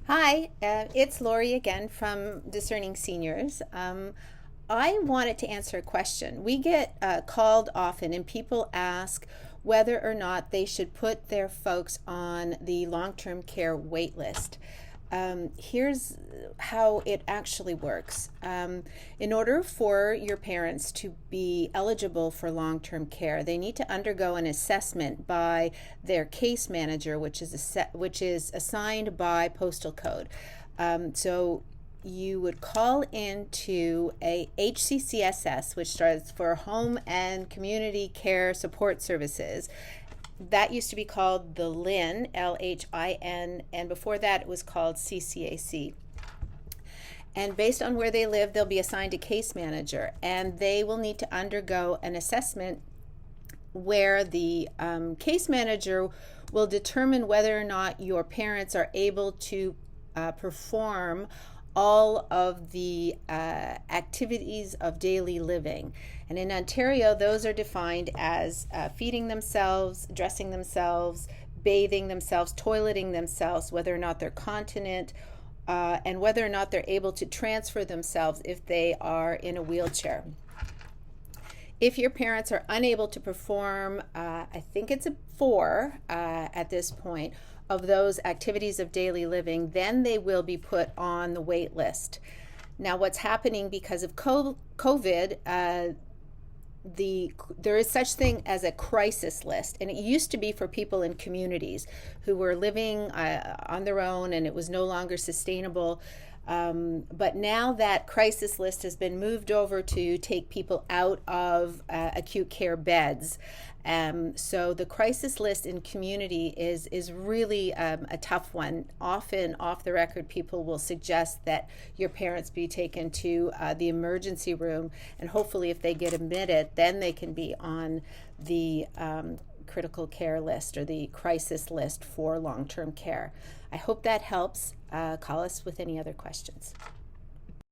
Hi, it's Lori again from Discerning Seniors. I wanted to answer a question. We get called often, and people ask whether or not they should put their folks on the long term care wait list. Here's how it actually works. In order for your parents to be eligible for long term care, they need to undergo an assessment by their case manager, which is assigned by postal code. So you would call into a HCCSS, which stands for Home and Community Care Support Services. That used to be called the LHIN, LHIN, and before that it was called CCAC. And based on where they live, they'll be assigned a case manager, and they will need to undergo an assessment where the case manager will determine whether or not your parents are able to perform all of the activities of daily living. And in Ontario, those are defined as feeding themselves, dressing themselves, bathing themselves, toileting themselves, whether or not they're continent, and whether or not they're able to transfer themselves if they are in a wheelchair. If your parents are unable to perform, I think it's a 4 at this point, of those activities of daily living, then they will be put on the wait list. Now, what's happening because of COVID, there is such thing as a crisis list, and it used to be for people in communities who were living on their own and it was no longer sustainable. But now that crisis list has been moved over to take people out of acute care beds. So the crisis list in community is really a tough one. Often off the record, people will suggest that your parents be taken to the emergency room, and hopefully if they get admitted, then they can be on the critical care list or the crisis list for long-term care. I hope that helps. Call us with any other questions.